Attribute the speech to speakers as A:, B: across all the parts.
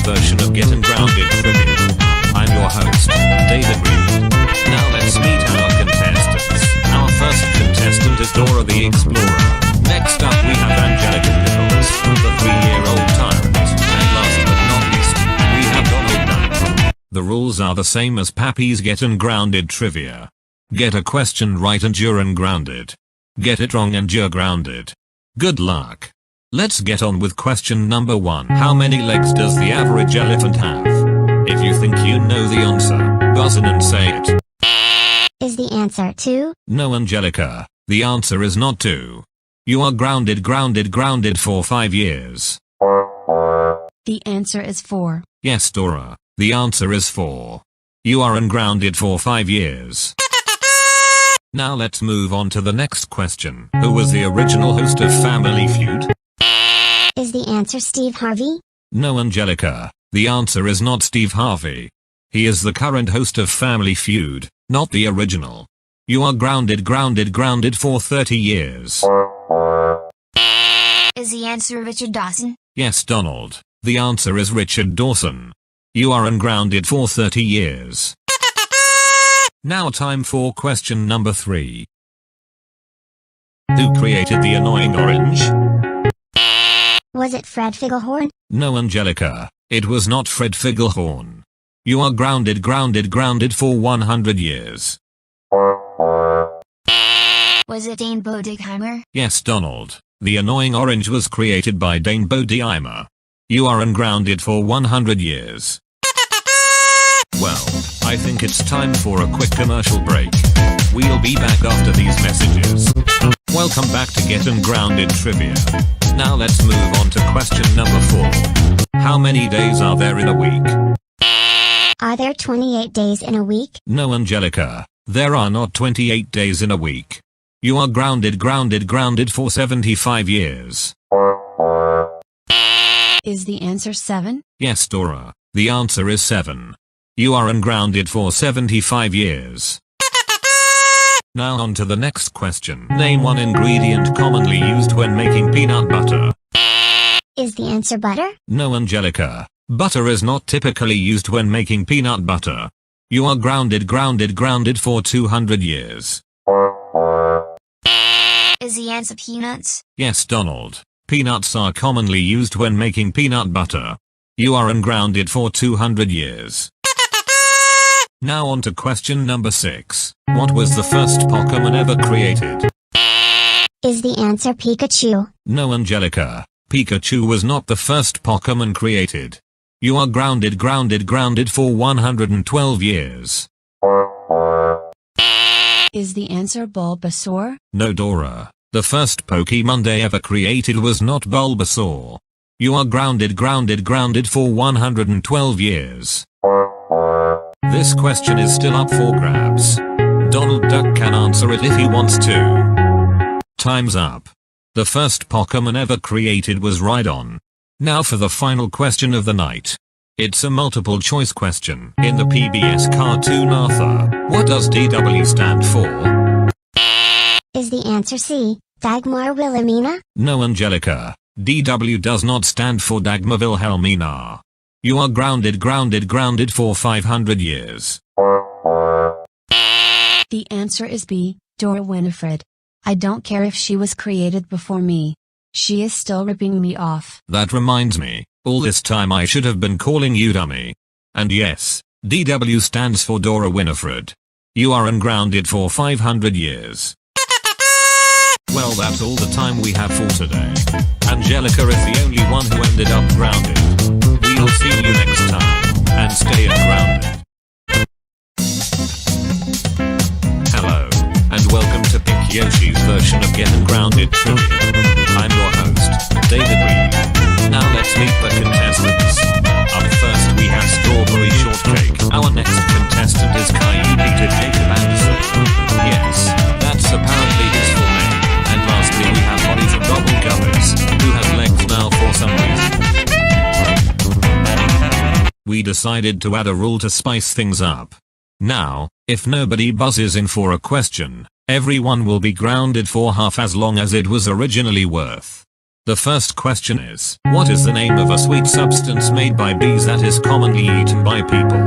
A: version of Getting Grounded Trivia. I'm your host, David Reed. Now let's meet our contestants. Our first contestant is Dora the Explorer. Next up we have Angelica Nichols, the 3-year-old tyrant. And last but not least, we have Donald Duck. The rules are the same as Pappy's Getting Grounded Trivia. Get a question right and you're ungrounded. Get it wrong and you're grounded. Good luck. Let's get on with question number 1. How many legs does the average elephant have? If you think you know the answer, buzz in and say it.
B: Is the answer 2?
A: No, Angelica. The answer is not 2. You are grounded for 5 years.
B: The answer is 4.
A: Yes, Dora. The answer is 4. You are ungrounded for 5 years. Now let's move on to the next question. Who was the original host of Family Feud?
B: Is the answer Steve Harvey?
A: No, Angelica. The answer is not Steve Harvey. He is the current host of Family Feud, not the original. You are grounded for 30 years.
B: Is the answer Richard Dawson?
A: Yes, Donald. The answer is Richard Dawson. You are ungrounded for 30 years. Now time for question number 3. Who created the annoying orange?
B: Was it Fred Figglehorn?
A: No, Angelica. It was not Fred Figglehorn. You are grounded for 100 years.
B: Was it Dane Bodigheimer?
A: Yes, Donald. The annoying orange was created by Dane Bodigheimer. You are ungrounded for 100 years. Well, I think it's time for a quick commercial break. We'll be back after these messages. Welcome back to Getting Grounded Trivia. Now let's move on to question number 4. How many days are there in a week?
B: Are there 28 days in a week?
A: No, Angelica. There are not 28 days in a week. You are grounded for 75 years.
B: Is the answer 7?
A: Yes, Dora. The answer is 7. You are ungrounded for 75 years. Now on to the next question. Name one ingredient commonly used when making peanut butter.
B: Is the answer butter?
A: No, Angelica. Butter is not typically used when making peanut butter. You are grounded for 200 years.
B: Is the answer peanuts?
A: Yes, Donald. Peanuts are commonly used when making peanut butter. You are ungrounded for 200 years. Now on to question number 6. What was the first Pokemon ever created?
B: Is the answer Pikachu?
A: No, Angelica. Pikachu was not the first Pokemon created. You are grounded for 112 years.
B: Is the answer Bulbasaur?
A: No, Dora. The first Pokemon they ever created was not Bulbasaur. You are grounded for 112 years. This question is still up for grabs. Donald Duck can answer it if he wants to. Time's up. The first Pokemon ever created was Rhydon. Now for the final question of the night. It's a multiple choice question. In the PBS cartoon Arthur, what does DW stand for?
B: Is the answer C, Dagmar Wilhelmina?
A: No, Angelica. DW does not stand for Dagmar Wilhelmina. You are grounded for 500 years.
B: The answer is B, Dora Winifred. I don't care if she was created before me. She is still ripping me off.
A: That reminds me, all this time I should have been calling you dummy. And yes, DW stands for Dora Winifred. You are ungrounded for 500 years. Well, that's all the time we have for today. Angelica is the only one who ended up grounded. We'll see you next time, and stay ungrounded. Hello, and welcome to Pick Yoshi's version of Getting Grounded Trivia. I'm your host, David Reed. Now let's meet the contestants. Up first we have Strawberry Shortcake. Our next contestant is Caillou Peter Jacob Anderson. Yes, that's apparently his full name. And lastly we have Bonnie from Gobble Guppies, who has legs now for some reason. We decided to add a rule to spice things up. Now, if nobody buzzes in for a question, everyone will be grounded for half as long as it was originally worth. The first question is, what is the name of a sweet substance made by bees that is commonly eaten by people?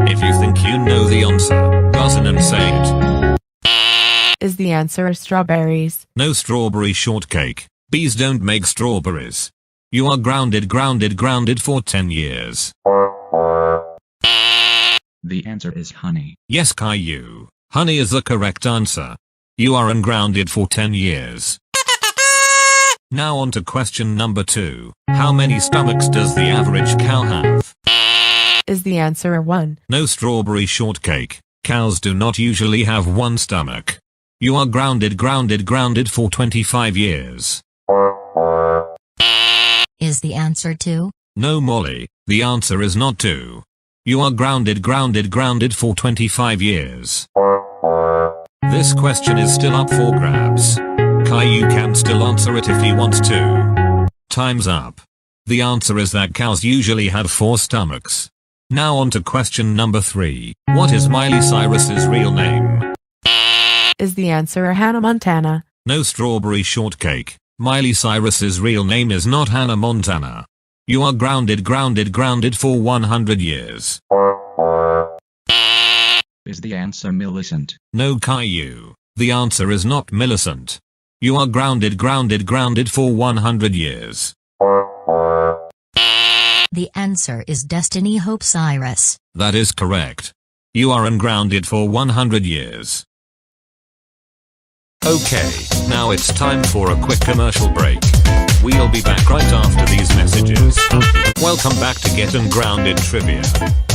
A: If you think you know the answer, buzz in and say it.
C: Is the answer strawberries?
A: No strawberry shortcake. Bees don't make strawberries. You are grounded for 10 years.
D: The answer is honey.
A: Yes, Caillou. Honey is the correct answer. You are ungrounded for 10 years. Now on to question number 2. How many stomachs does the average cow have?
C: Is the answer 1?
A: No strawberry shortcake. Cows do not usually have one stomach. You are grounded for 25 years.
E: Is the answer 2?
A: No, Molly, the answer is not 2. You are grounded for 25 years. This question is still up for grabs. Caillou can still answer it if he wants to. Time's up. The answer is that cows usually have 4 stomachs. Now on to question number 3. What is Miley Cyrus's real name?
C: Is the answer Hannah Montana?
A: No strawberry shortcake. Miley Cyrus's real name is not Hannah Montana. You are grounded for 100 years.
D: Is the answer Millicent?
A: No, Caillou. The answer is not Millicent. You are grounded for 100 years.
E: The answer is Destiny Hope Cyrus.
A: That is correct. You are ungrounded for 100 years. Okay, now it's time for a quick commercial break. We'll be back right after these messages. Welcome back to Get Ungrounded Trivia.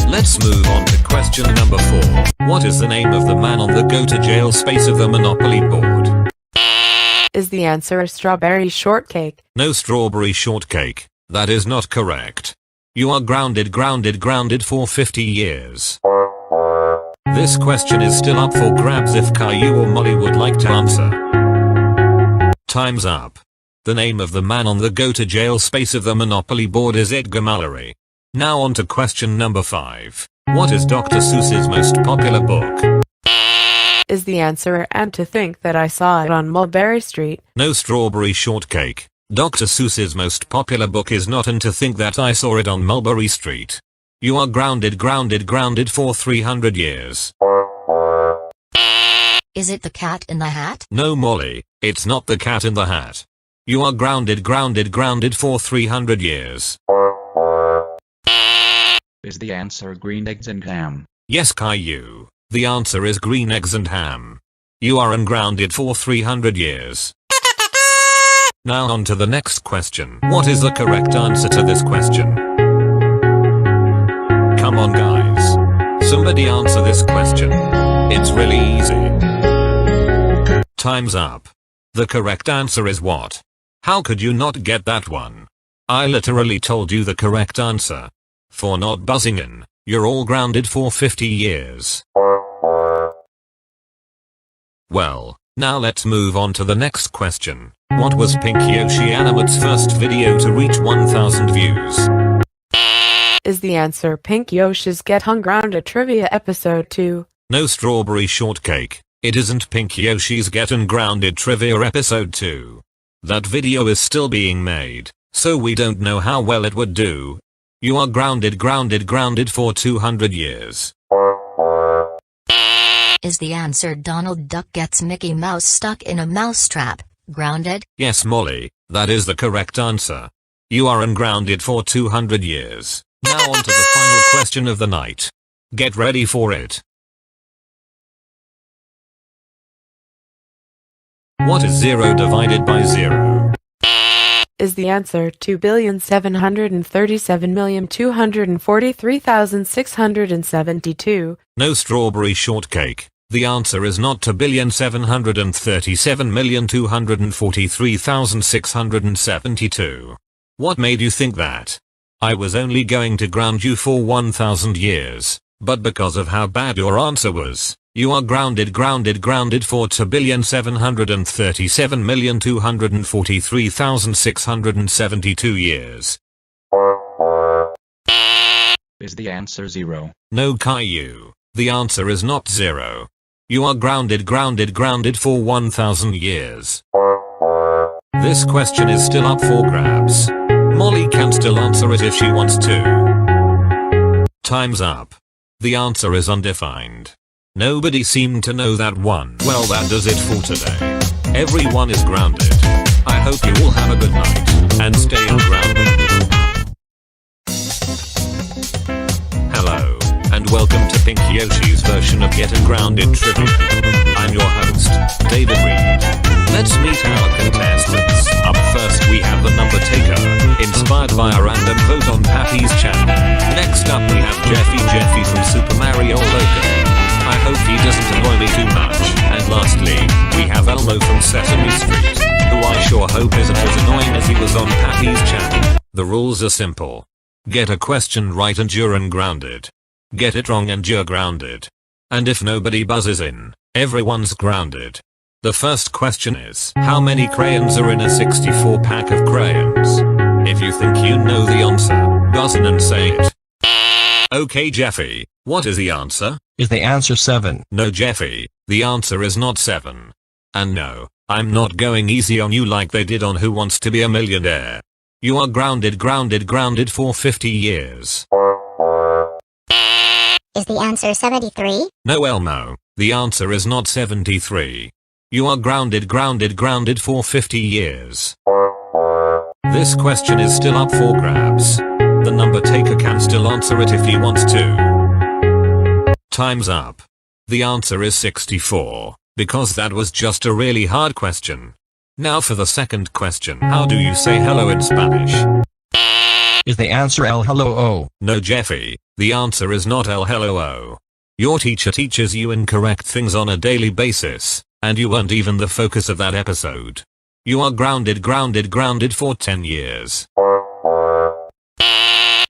A: Let's move on to question number 4. What is the name of the man on the go to jail space of the Monopoly board?
C: Is the answer strawberry shortcake?
A: No strawberry shortcake. That is not correct. You are grounded for 50 years. This question is still up for grabs if Caillou or Molly would like to answer. Time's up. The name of the man on the go to jail space of the Monopoly board is Edgar Mallory. Now on to question number 5. What is Dr. Seuss's most popular book?
C: Is the answer And to Think That I Saw It on Mulberry Street?
A: No strawberry shortcake. Dr. Seuss's most popular book is not And to Think That I Saw It on Mulberry Street. You are grounded for 300 years.
E: Is it The Cat in the Hat?
A: No, Molly, it's not The Cat in the Hat. You are grounded for 300 years.
D: Is the answer green eggs and ham?
A: Yes, Caillou. The answer is green eggs and ham. You are ungrounded for 300 years. Now on to the next question. What is the correct answer to this question? Come on guys. Somebody answer this question. It's really easy. Time's up. The correct answer is what? How could you not get that one? I literally told you the correct answer. For not buzzing in, you're all grounded for 50 years. Well, now let's move on to the next question. What was Pink Yoshi Animate's first video to reach 1,000 views?
C: Is the answer Pink Yoshi's Get Ungrounded Trivia Episode 2?
A: No strawberry shortcake. It isn't Pink Yoshi's Get Ungrounded Trivia Episode 2. That video is still being made, so we don't know how well it would do. You are grounded for 200 years.
E: Is the answer Donald Duck Gets Mickey Mouse Stuck in a Mousetrap, grounded?
A: Yes, Molly, that is the correct answer. You are ungrounded for 200 years. Now on to the final question of the night. Get ready for it. What is 0 divided by 0?
C: Is the answer 2,737,243,672?
A: No strawberry shortcake. The answer is not 2,737,243,672. What made you think that? I was only going to ground you for 1,000 years, but because of how bad your answer was, you are grounded for 2,737,243,672 years.
D: Is the answer 0?
A: No, Caillou. The answer is not 0. You are grounded for 1,000 years. This question is still up for grabs. Molly can still answer it if she wants to. Time's up. The answer is undefined. Nobody seemed to know that one. Well, that does it for today. Everyone is grounded. I hope you all have a good night and stay ungrounded. Hello, and welcome to Pink Yoshi's version of Get Ungrounded Trivia. I'm your host, David Reed. Let's meet our contestants. Up first we have the number taker, inspired by a random vote on Pappy's channel. Next up we have Jeffy from Super Mario Loco. I hope he doesn't annoy me too much. And lastly, we have Elmo from Sesame Street, who I sure hope isn't as annoying as he was on Pappy's channel. The rules are simple. Get a question right and you're ungrounded. Get it wrong and you're grounded. And if nobody buzzes in, everyone's grounded. The first question is, how many crayons are in a 64 pack of crayons? If you think you know the answer, buzz in and say it. Okay Jeffy, what is the answer?
F: Is the answer 7?
A: No Jeffy, the answer is not 7. And no, I'm not going easy on you like they did on Who Wants to Be a Millionaire. You are grounded for 50 years.
G: Is the answer 73?
A: No Elmo, the answer is not 73. You are grounded for 50 years. This question is still up for grabs. The number taker can still answer it if he wants to. Time's up. The answer is 64, because that was just a really hard question. Now for the second question. How do you say hello in Spanish?
F: Is the answer el hello o?
A: No Jeffy, the answer is not el hello o. Your teacher teaches you incorrect things on a daily basis, and you weren't even the focus of that episode. You are grounded for 10 years.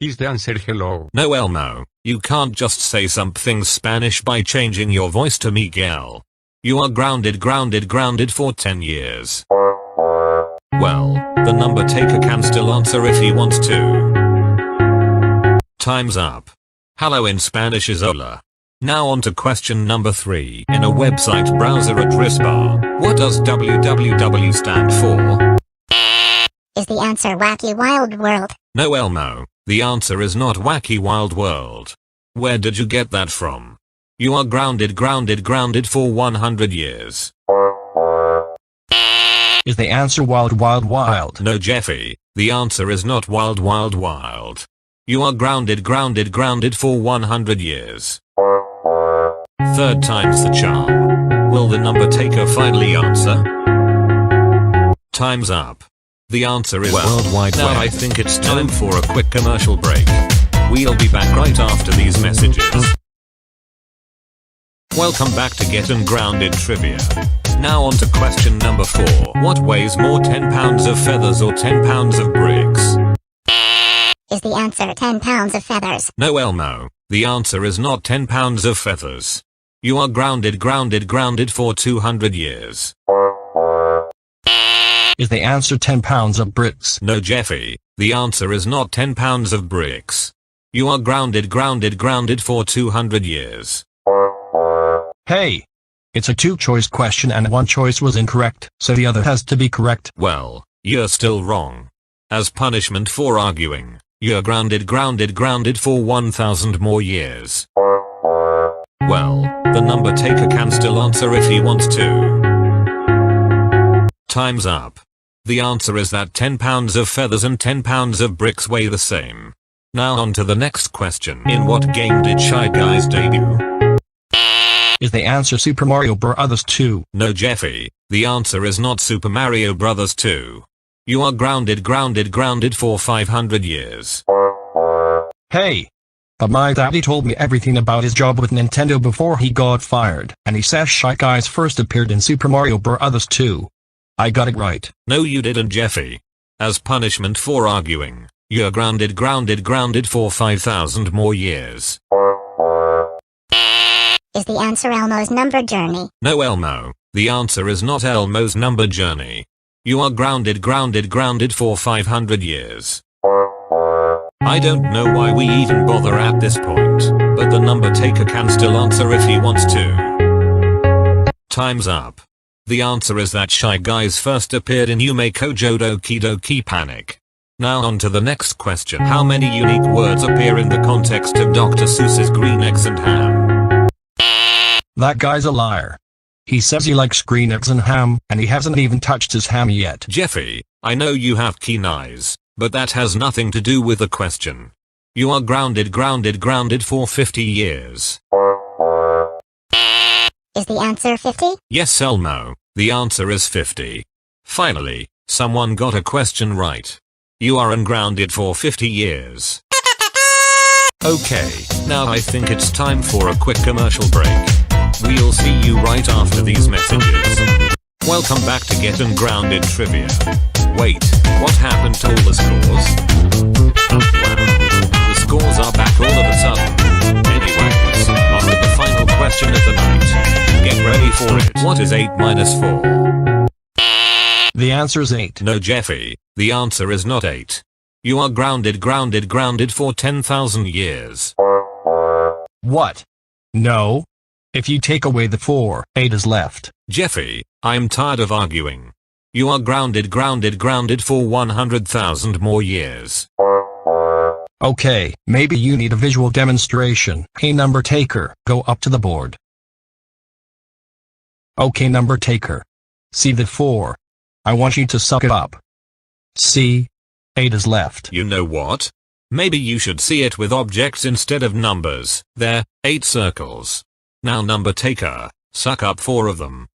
H: Is the answer hello?
A: No Elmo, you can't just say something Spanish by changing your voice to Miguel. You are grounded for 10 years. Well, the number taker can still answer if he wants to. Time's up. Hello in Spanish is hola. Now on to question number 3. In a website browser address bar, what does www stand for?
G: Is the answer Wacky Wild World?
A: No Elmo, the answer is not Wacky Wild World. Where did you get that from? You are grounded for 100 years.
F: Is the answer Wild Wild Wild?
A: No Jeffy, the answer is not Wild Wild Wild. You are grounded for 100 years. Third time's the charm. Will the number taker finally answer? Time's up. The answer is
F: World Wide
A: now
F: Web.
A: I think it's time for a quick commercial break. We'll be back right after these messages. Welcome back to Get Ungrounded Trivia. Now on to question number 4. What weighs more, 10 pounds of feathers or 10 pounds of bricks?
G: Is the answer 10 pounds of feathers?
A: No Elmo, the answer is not 10 pounds of feathers. You are grounded for 200 years.
F: Is the answer 10 pounds of bricks?
A: No Jeffy, the answer is not 10 pounds of bricks. You are grounded for 200 years.
F: Hey! It's a 2-choice question and one choice was incorrect, so the other has to be correct.
A: Well, you're still wrong. As punishment for arguing, you're grounded for 1,000 more years. Well, the number taker can still answer if he wants to. Time's up. The answer is that 10 pounds of feathers and 10 pounds of bricks weigh the same. Now on to the next question. In what game did Shy Guys debut?
F: Is the answer Super Mario Bros. 2?
A: No Jeffy, the answer is not Super Mario Bros. 2. You are grounded for 500 years.
F: Hey! But my daddy told me everything about his job with Nintendo before he got fired, and he says Shy Guys first appeared in Super Mario Bros. 2. I got it right.
A: No you didn't Jeffy. As punishment for arguing, you're grounded for 5,000 more years.
G: Is the answer Elmo's Number Journey?
A: No Elmo, the answer is not Elmo's Number Journey. You are grounded for 500 years. I don't know why we even bother at this point, but the number taker can still answer if he wants to. Time's up. The answer is that Shy Guys first appeared in Yume Kojo Doki Doki Panic. Now on to the next question. How many unique words appear in the context of Dr. Seuss's Green Eggs and Ham?
F: That guy's a liar. He says he likes green eggs and ham, and he hasn't even touched his ham yet.
A: Jeffy, I know you have keen eyes, but that has nothing to do with the question. You are grounded for 50 years.
G: Is the answer 50?
A: Yes, Elmo, the answer is 50. Finally, someone got a question right. You are ungrounded for 50 years. Okay, now I think it's time for a quick commercial break. We'll see you right after these messages. Welcome back to Get Ungrounded Trivia. Wait, what happened to all the scores? Wow, the scores are back all of a sudden. Anyways, on to the final question of the night. Get ready for it. What is 8 minus 4?
F: The answer is 8.
A: No, Jeffy, the answer is not 8. You are grounded for 10,000 years.
F: What? No. If you take away the 4, 8 is left.
A: Jeffy, I'm tired of arguing. You are grounded for 100,000 more years.
F: Okay, maybe you need a visual demonstration. Hey number taker, go up to the board. Okay number taker. See the 4. I want you to suck it up. See? 8 is left.
A: You know what? Maybe you should see it with objects instead of numbers. There, 8 circles. Now number taker, suck up 4 of them.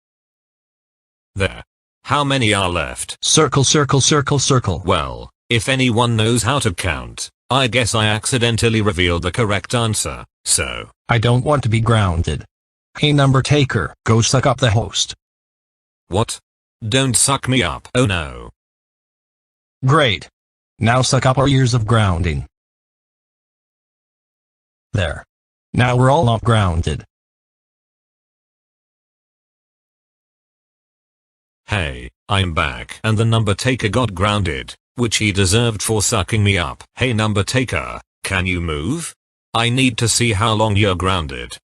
A: There. How many are left?
F: Circle, circle, circle, circle.
A: Well, if anyone knows how to count, I guess I accidentally revealed the correct answer, so.
F: I don't want to be grounded. Hey number taker, go suck up the host.
A: What? Don't suck me up. Oh no.
F: Great. Now suck up our years of grounding. There. Now we're all not grounded.
A: Hey, I'm back. And the number taker got grounded, which he deserved for sucking me up. Hey number taker, can you move? I need to see how long you're grounded.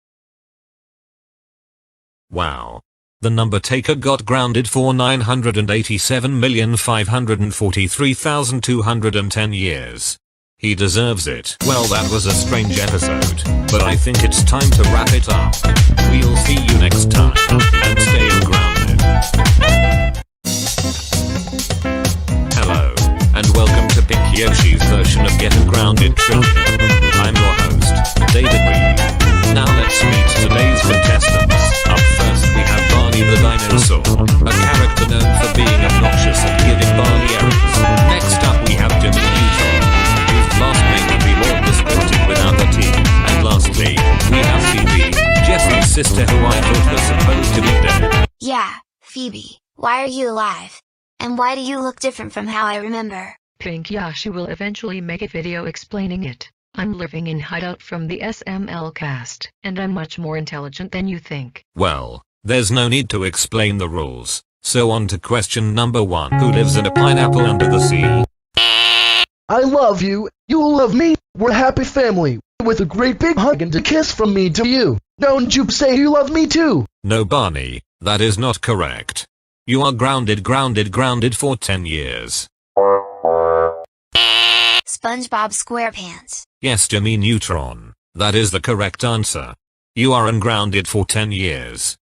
A: Wow. The number taker got grounded for 987,543,210 years. He deserves it. Well, that was a strange episode, but I think it's time to wrap it up. We'll see you next time, and stay ungrounded. Hello, and welcome to Pink Yoshi's version of Get Ungrounded Trivia. I'm your host, David Reed. Now let's meet today's contestants. Up first we have Barney the Dinosaur, a character known for being obnoxious and giving Barney errands. Next up we have Jimmy Neutron, whose last name would be more distorted without the T. And lastly, we have Phoebe, Jesse's sister who I thought was supposed to be dead.
H: Yeah, Phoebe, why are you alive? And why do you look different from how I remember?
I: Pink Yoshi will eventually make a video explaining it. I'm living in hideout from the SML cast, and I'm much more intelligent than you think.
A: Well, there's no need to explain the rules. So on to question number 1. Who lives in a pineapple under the sea?
J: I love you, you love me, we're a happy family, with a great big hug and a kiss from me to you. Don't you say you love me too?
A: No, Barney, that is not correct. You are grounded for 10 years.
H: SpongeBob SquarePants.
A: Yes, Jimmy Neutron. That is the correct answer. You are ungrounded for 10 years.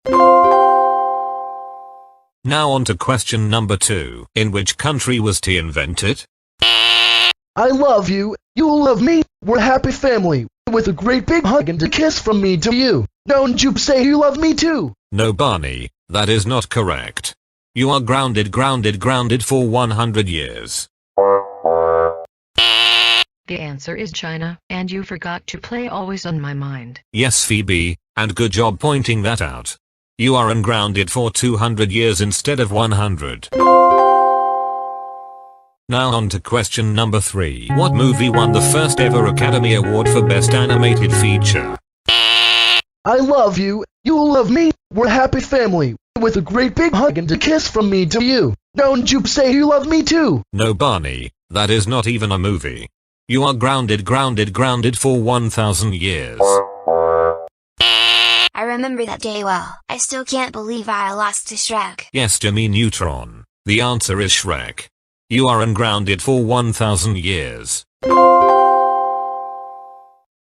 A: Now on to question number 2. In which country was tea invented?
J: I love you, you love me, we're a happy family, with a great big hug and a kiss from me to you. Don't you say you love me too?
A: No, Barney, that is not correct. You are grounded for 100 years.
I: The answer is China, and you forgot to play Always on My Mind.
A: Yes, Phoebe, and good job pointing that out. You are ungrounded for 200 years instead of 100. Now on to question number 3. What movie won the first ever Academy Award for Best Animated Feature?
J: I love you, you love me, we're a happy family, with a great big hug and a kiss from me to you. Don't you say you love me too?
A: No, Barney, that is not even a movie. You are grounded for 1,000 years.
H: I remember that day well. I still can't believe I lost to Shrek.
A: Yes, Jimmy Neutron. The answer is Shrek. You are ungrounded for 1,000 years.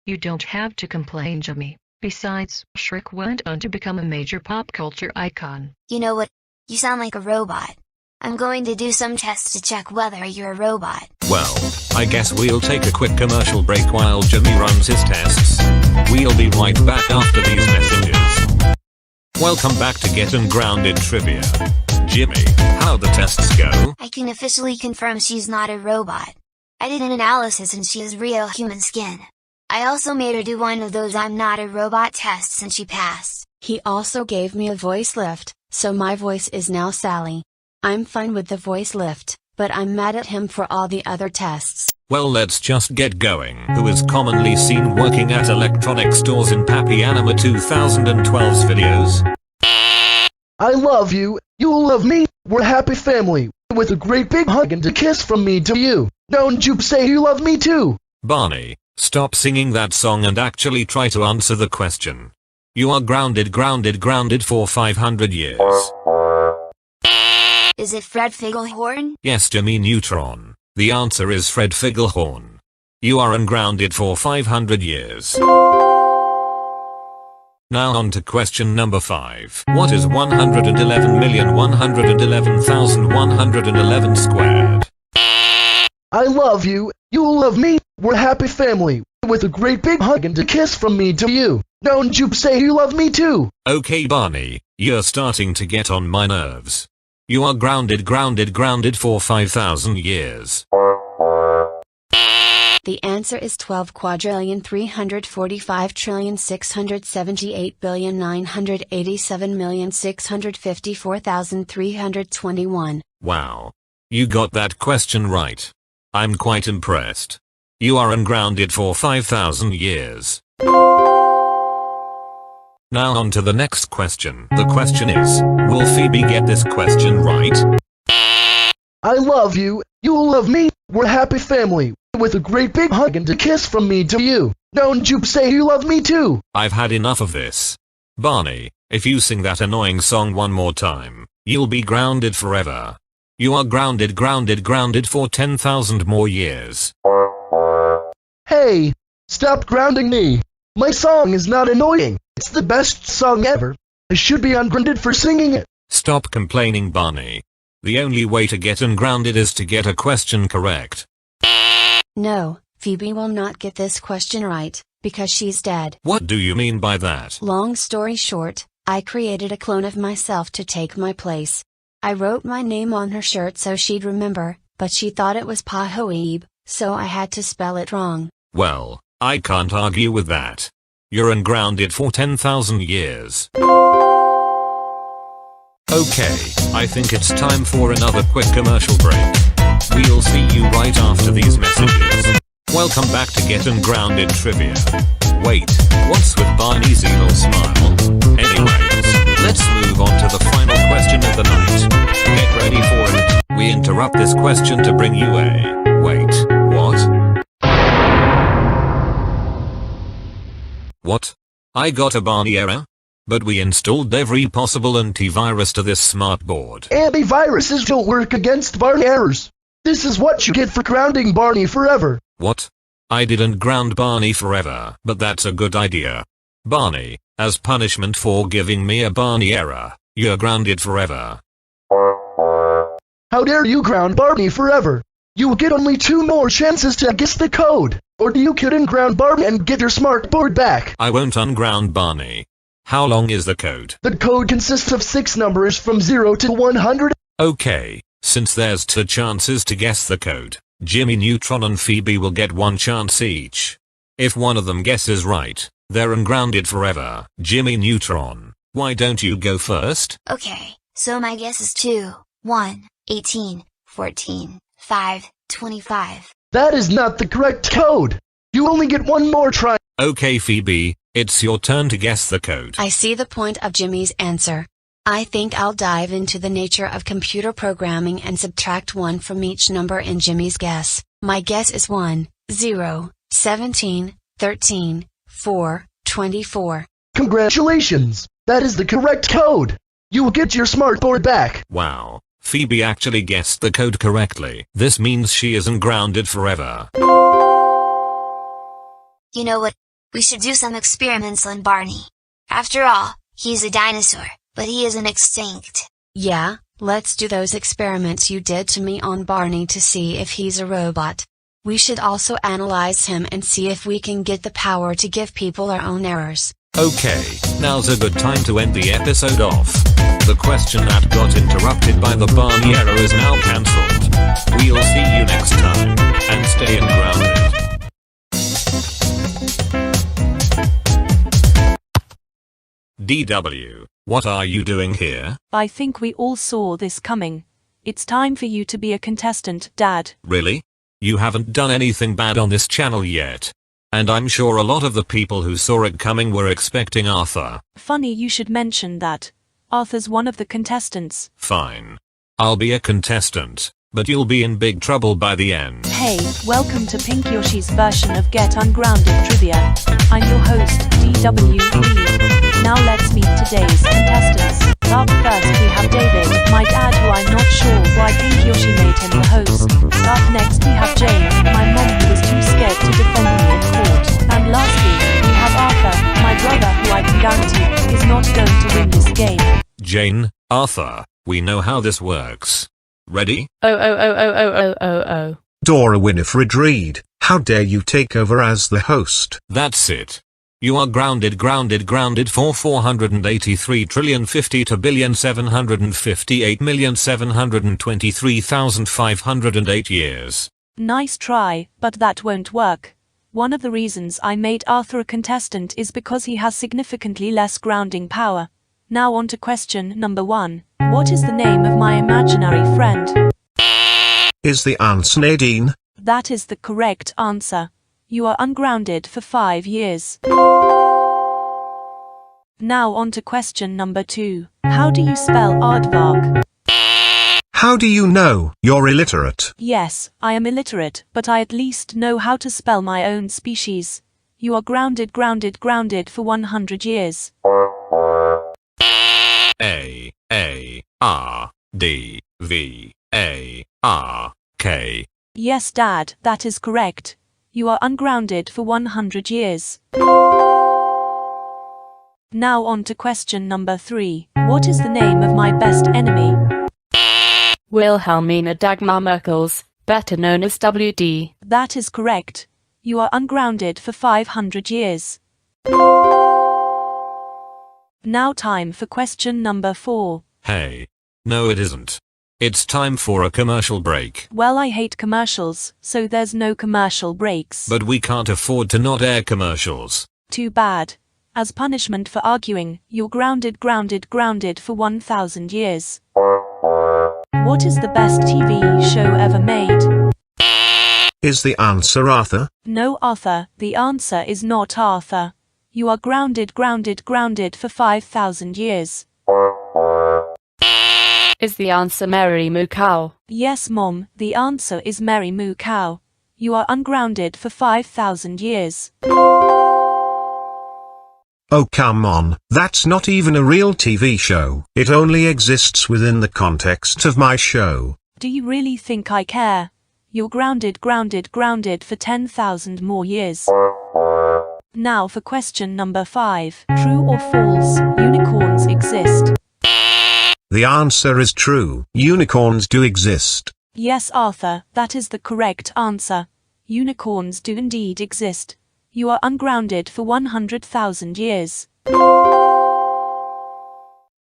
I: You don't have to complain, Jimmy. Besides, Shrek went on to become a major pop culture icon.
H: You know what? You sound like a robot. I'm going to do some tests to check whether you're a robot.
A: Well, I guess we'll take a quick commercial break while Jimmy runs his tests. We'll be right back after these messages. Welcome back to Get Ungrounded Trivia. Jimmy, how'd the tests go?
H: I can officially confirm she's not a robot. I did an analysis and she has real human skin. I also made her do one of those I'm not a robot tests and she passed.
B: He also gave me a voice lift, so my voice is now Sally. I'm fine with the voice lift, but I'm mad at him for all the other tests.
A: Well, let's just get going. Who is commonly seen working at electronic stores in Pappy Anima 2012's videos?
J: I love you, you love me, we're a happy family, with a great big hug and a kiss from me to you. Don't you say you love me too?
A: Barney, stop singing that song and actually try to answer the question. You are grounded for 500 years.
H: Is it Fred Figglehorn?
A: Yes, Jimmy Neutron. The answer is Fred Figglehorn. You are ungrounded for 500 years. Now on to question number 5. What is 111,111,111 squared?
J: I love you, you love me, we're a happy family, with a great big hug and a kiss from me to you. Don't you say you love me too?
A: Okay, Barney, you're starting to get on my nerves. You are grounded for 5,000 years.
B: The answer is 12,345,678,987,654,321.
A: Wow. You got that question right. I'm quite impressed. You are ungrounded for 5,000 years. Now on to the next question. The question is, will Phoebe get this question right?
J: I love you, you love me, we're a happy family, with a great big hug and a kiss from me to you. Don't you say you love me too?
A: I've had enough of this. Barney, if you sing that annoying song one more time, you'll be grounded forever. You are grounded for 10,000 more years.
J: Hey, stop grounding me. My song is not annoying. It's the best song ever. I should be ungrounded for singing it.
A: Stop complaining, Barney. The only way to get ungrounded is to get a question correct.
B: No, Phoebe will not get this question right, because she's dead.
A: What do you mean by that?
B: Long story short, I created a clone of myself to take my place. I wrote my name on her shirt so she'd remember, but she thought it was Pahoeb, so I had to spell it wrong.
A: Well, I can't argue with that. You're ungrounded for 10,000 years. Okay, I think it's time for another quick commercial break. We'll see you right after these messages. Welcome back to Get Ungrounded Trivia. Wait, what's with Barney's evil smile? Anyways, let's move on to the final question of the night. Get ready for it. We interrupt this question to bring you a... Wait, what? What? I got a Barney error? But we installed every possible antivirus to this smart board.
J: Antiviruses don't work against Barney errors. This is what you get for grounding Barney forever.
A: What? I didn't ground Barney forever, but that's a good idea. Barney, as punishment for giving me a Barney error, you're grounded forever.
J: How dare you ground Barney forever? You will get only 2 more chances to guess the code. Or do you kid and ground Barney and get your smart board back?
A: I won't unground Barney. How long is the code?
J: The code consists of 6 numbers from 0 to 100.
A: Okay, since there's 2 chances to guess the code, Jimmy Neutron and Phoebe will get 1 chance each. If one of them guesses right, they're ungrounded forever. Jimmy Neutron, why don't you go first?
H: Okay, so my guess is 2, 1, 18, 14, 5, 25.
J: That is not the correct code. You only get 1 more try.
A: Okay, Phoebe, it's your turn to guess the code.
B: I see the point of Jimmy's answer. I think I'll dive into the nature of computer programming and subtract 1 from each number in Jimmy's guess. My guess is 1, 0, 17, 13, 4, 24.
J: Congratulations! That is the correct code! You will get your smartboard back!
A: Wow, Phoebe actually guessed the code correctly. This means she isn't grounded forever.
H: You know what? We should do some experiments on Barney. After all, he's a dinosaur, but he isn't extinct.
B: Yeah, let's do those experiments you did to me on Barney to see if he's a robot. We should also analyze him and see if we can get the power to give people our own errors.
A: Okay, now's a good time to end the episode off. The question that got interrupted by the Barney error is now cancelled. We'll see you next time, and stay ungrounded. DW, what are you doing here?
K: I think we all saw this coming. It's time for you to be a contestant, Dad.
A: Really? You haven't done anything bad on this channel yet. And I'm sure a lot of the people who saw it coming were expecting Arthur.
K: Funny you should mention that. Arthur's one of the contestants.
A: Fine. I'll be a contestant, but you'll be in big trouble by the end.
K: Hey, welcome to Pink Yoshi's version of Get Ungrounded Trivia. I'm your host, DW Lee. Now let's meet today's contestants. Up first we have David, my dad, who I'm not sure why Pink Yoshi made him the host. Up next we have Jane, my mom, who was too scared to defend me in court. And lastly, we have Arthur, my brother, who I can guarantee is not going to win this game.
A: Jane, Arthur, we know how this works. Ready?
C: Oh.
F: Dora Winifred Reed, how dare you take over as the host?
A: That's it. You are grounded for 483,758,723,508 years.
K: Nice try, but that won't work. One of the reasons I made Arthur a contestant is because he has significantly less grounding power. Now on to question number 1. What is the name of my imaginary friend?
F: Is the answer Nadine?
K: That is the correct answer. You are ungrounded for 5 years. Now on to question number 2. How do you spell aardvark?
F: How do you know you're illiterate?
K: Yes, I am illiterate, but I at least know how to spell my own species. You are grounded for 100 years.
A: A-R-D-V-A-R-K.
K: Yes, Dad, that is correct. You are ungrounded for 100 years. Now on to question number 3. What is the name of my best enemy?
C: Wilhelmina Dagmar Merkels, better known as WD.
K: That is correct. You are ungrounded for 500 years. Now time for question number 4.
A: Hey. No, it isn't. It's time for a commercial break.
K: Well, I hate commercials, so there's no commercial breaks.
A: But we can't afford to not air commercials.
K: Too bad. As punishment for arguing, you're grounded for 1,000 years. What is the best TV show ever made?
F: Is the answer Arthur?
K: No, Arthur, the answer is not Arthur. You are grounded for 5,000 years.
C: Is the answer Mary Moo Cow?
K: Yes, Mom, the answer is Mary Moo Cow. You are ungrounded for 5,000 years.
F: Oh come on, that's not even a real TV show. It only exists within the context of my show.
K: Do you really think I care? You're grounded for 10,000 more years. Now for question number 5. True or false, unicorns exist?
F: The answer is true. Unicorns do exist.
K: Yes, Arthur, that is the correct answer. Unicorns do indeed exist. You are ungrounded for 100,000 years.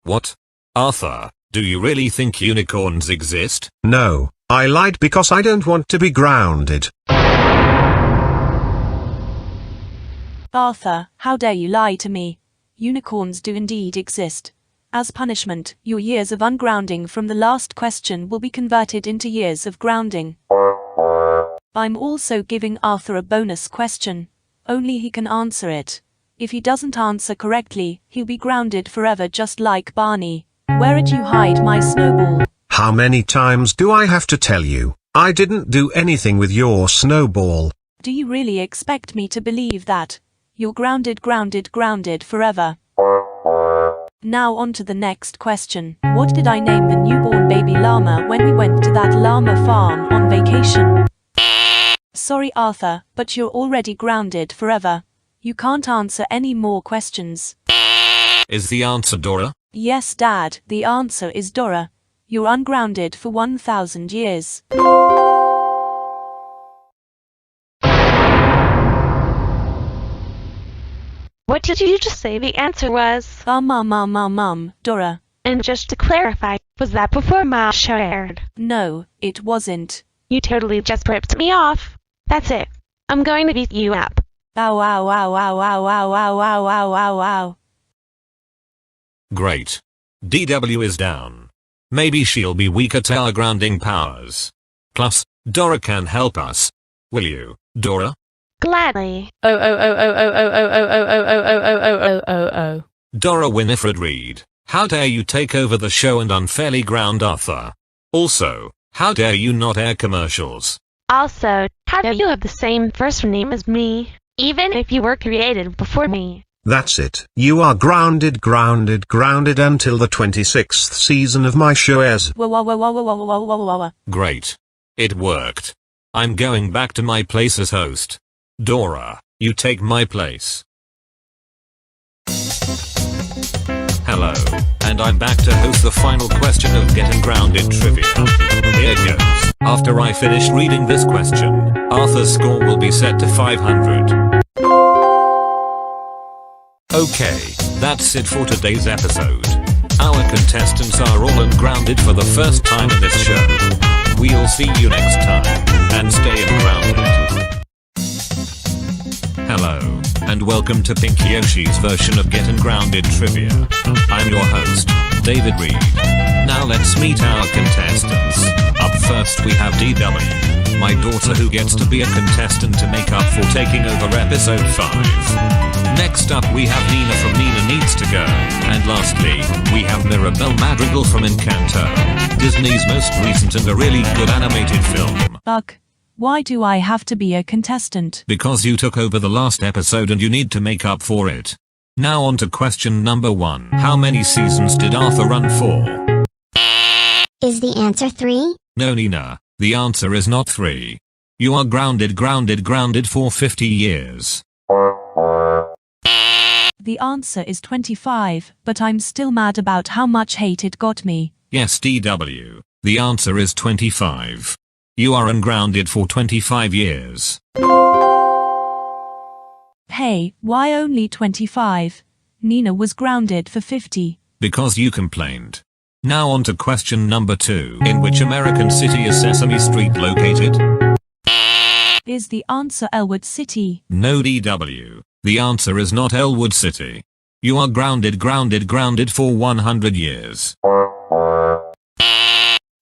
A: What? Arthur, do you really think unicorns exist?
F: No, I lied because I don't want to be grounded.
K: Arthur, how dare you lie to me? Unicorns do indeed exist. As punishment, your years of ungrounding from the last question will be converted into years of grounding. I'm also giving Arthur a bonus question. Only he can answer it. If he doesn't answer correctly, he'll be grounded forever just like Barney. Where'd you hide my snowball?
F: How many times do I have to tell you? I didn't do anything with your snowball.
K: Do you really expect me to believe that? You're grounded, grounded, grounded forever. Now on to the next question. What did I name the newborn baby llama when we went to that llama farm on vacation? Sorry Arthur, but you're already grounded forever. You can't answer any more questions.
A: Is the answer Dora?
K: Yes Dad, the answer is Dora. You're ungrounded for 1,000 years.
L: What did you just say the answer was?
K: Dora.
L: And just to clarify, was that before my show aired?
K: No, it wasn't.
L: You totally just ripped me off. That's it. I'm going to beat you up.
K: Ow ow ow ow ow ow ow ow ow ow ow.
A: Great. DW is down. Maybe she'll be weaker to our grounding powers. Plus, Dora can help us. Will you, Dora?
L: Gladly.
K: Oh.
A: Dora Winifred Reed, how dare you take over the show and unfairly ground Arthur? Also, how dare you not air commercials?
L: Also, how dare you have the same first name as me, even if you were created before me?
M: That's it. You are grounded, grounded, grounded until the 26th season of my show airs.
A: Great. It worked. I'm going back to my place as host. Dora, you take my place. Hello, and I'm back to host the final question of Getting Grounded Trivia. Here goes. After I finish reading this question, Arthur's score will be set to 500. Okay, that's it for today's episode. Our contestants are all ungrounded for the first time in this show. We'll see you next time, and stay ungrounded. Hello, and welcome to Pink Yoshi's version of Getting Grounded Trivia. I'm your host, David Reed. Now let's meet our contestants. Up first we have DW, my daughter who gets to be a contestant to make up for taking over episode 5. Next up we have Nina from Nina Needs to Go. And lastly, we have Mirabelle Madrigal from Encanto, Disney's most recent and a really good animated film.
K: Buck. Why do I have to be a contestant?
A: Because you took over the last episode and you need to make up for it. Now on to question number 1. How many seasons did Arthur run for?
G: Is the answer 3?
A: No Nina, the answer is not 3. You are grounded for 50 years.
K: The answer is 25, but I'm still mad about how much hate it got me.
A: Yes DW, the answer is 25. You are ungrounded for 25 years.
K: Hey, why only 25? Nina was grounded for 50.
A: Because you complained. Now on to question number 2. In which American city is Sesame Street located?
K: Is the answer Elwood City?
A: No DW, the answer is not Elwood City. You are grounded for 100 years.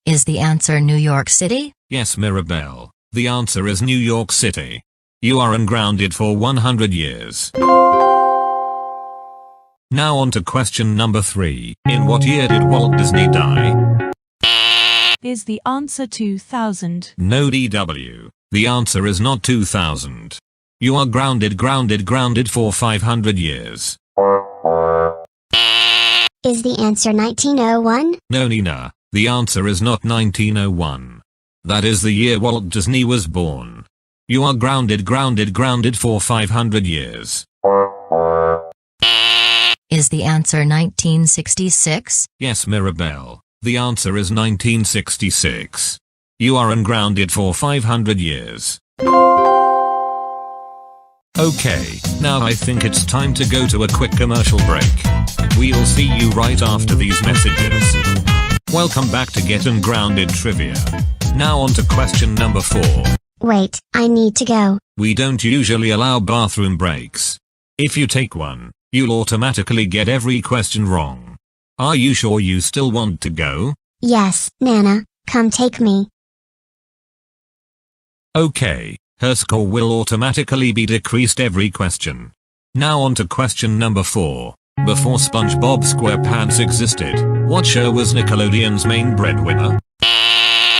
E: Is the answer New York City?
A: Yes Mirabelle, the answer is New York City. You are ungrounded for 100 years. Now on to question number 3. In what year did Walt Disney die?
K: Is the answer 2000?
A: No DW, the answer is not 2000. You are grounded for 500 years.
G: Is the answer 1901?
A: No Nina, the answer is not 1901. That is the year Walt Disney was born. You are grounded for 500 years.
E: Is the answer 1966?
A: Yes Mirabelle, the answer is 1966. You are ungrounded for 500 years. Okay, now I think it's time to go to a quick commercial break. We'll see you right after these messages. Welcome back to Get Ungrounded Trivia. Now on to question number 4.
G: Wait, I need to go.
A: We don't usually allow bathroom breaks. If you take one, you'll automatically get every question wrong. Are you sure you still want to go?
G: Yes, Nana, come take me.
A: Okay, her score will automatically be decreased every question. Now on to question number 4. Before SpongeBob SquarePants existed, what show was Nickelodeon's main breadwinner?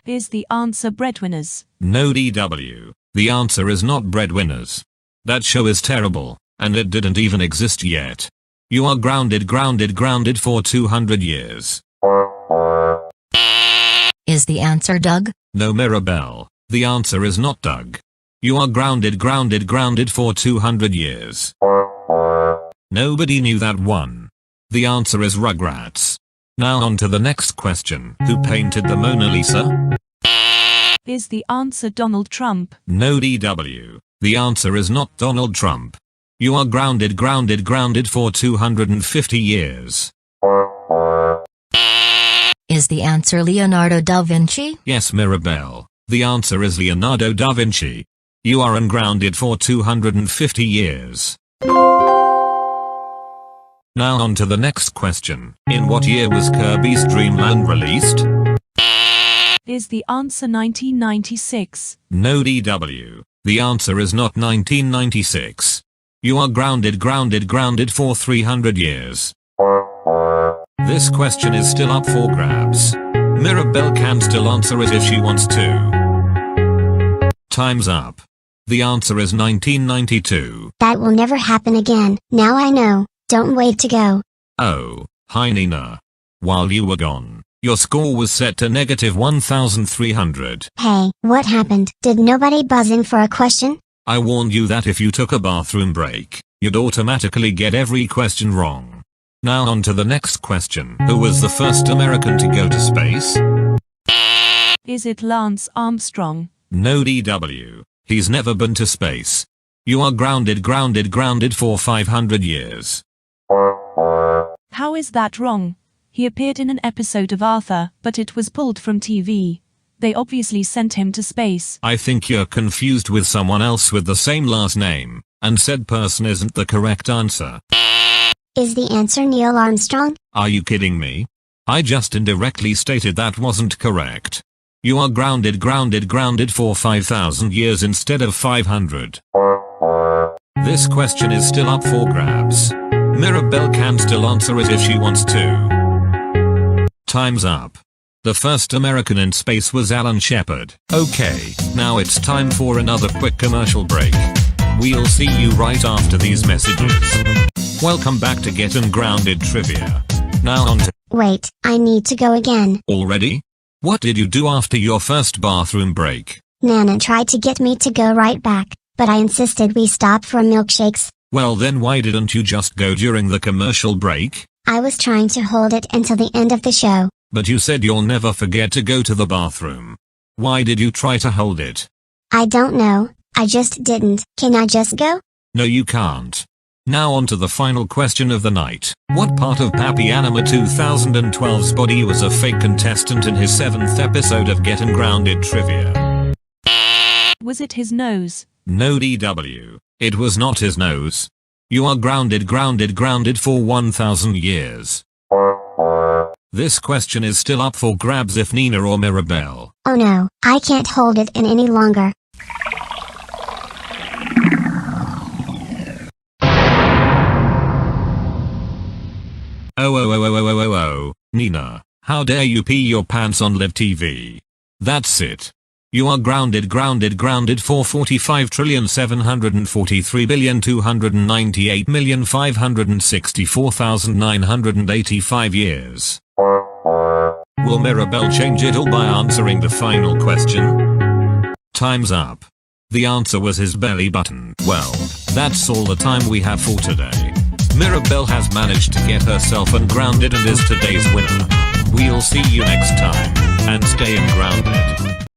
K: Is the answer Breadwinners?
A: No DW, the answer is not Breadwinners. That show is terrible. and it didn't even exist yet. You are grounded for 200 years.
E: Is the answer Doug?
A: No, Mirabelle. The answer is not Doug. You are grounded for 200 years. Nobody knew that one. The answer is Rugrats. Now on to the next question. Who painted the Mona Lisa?
K: Is the answer Donald Trump?
A: No, DW. The answer is not Donald Trump. You are grounded for 250 years.
E: Is the answer Leonardo da Vinci?
A: Yes, Mirabelle. The answer is Leonardo da Vinci. You are ungrounded for 250 years. Now on to the next question. In what year was Kirby's Dream Land released?
K: Is the answer 1996?
A: No, DW. The answer is not 1996. You are grounded for 300 years. This question is still up for grabs. Mirabelle can still answer it if she wants to. Time's up. The answer is 1992.
G: That will never happen again. Now I know. Don't wait to go.
A: Oh, hi Nina. While you were gone, your score was set to negative 1,300.
G: Hey, what happened? Did nobody buzz in for a question?
A: I warned you that if you took a bathroom break, you'd automatically get every question wrong. Now on to the next question. Who was the first American to go to space?
K: Is it Lance Armstrong?
A: No, DW. He's never been to space. You are grounded for 500 years.
K: How is that wrong? He appeared in an episode of Arthur, but it was pulled from TV. They obviously sent him to space.
A: I think you're confused with someone else with the same last name, and said person isn't the correct answer.
G: Is the answer Neil Armstrong?
A: Are you kidding me? I just indirectly stated that wasn't correct. You are grounded for 5,000 years instead of 500. This question is still up for grabs. Mirabelle can still answer it if she wants to. Time's up. The first American in space was Alan Shepard. Okay, now it's time for another quick commercial break. We'll see you right after these messages. Welcome back to Get Ungrounded Trivia. Now on to...
G: Wait, I need to go again.
A: Already? What did you do after your first bathroom break?
G: Nana tried to get me to go right back, but I insisted we stop for milkshakes.
A: Well then why didn't you just go during the commercial break?
G: I was trying to hold it until the end of the show.
A: But you said you'll never forget to go to the bathroom. Why did you try to hold it?
G: I don't know, I just didn't. Can I just go?
A: No, you can't. Now on to the final question of the night. What part of Papi Anima 2012's body was a fake contestant in his 7th episode of Get Ungrounded Trivia?
K: Was it his nose?
A: No, DW. It was not his nose. You are grounded for 1,000 years. This question is still up for grabs if Nina or Mirabelle.
G: Oh no, I can't hold it in any longer.
A: Oh, Nina, how dare you pee your pants on live TV? That's it. You are grounded for 45,743,298,564,985 years. Will Mirabelle change it all by answering the final question? Time's up. The answer was his belly button. Well, that's all the time we have for today. Mirabelle has managed to get herself ungrounded and is today's winner. We'll see you next time, and stay ungrounded.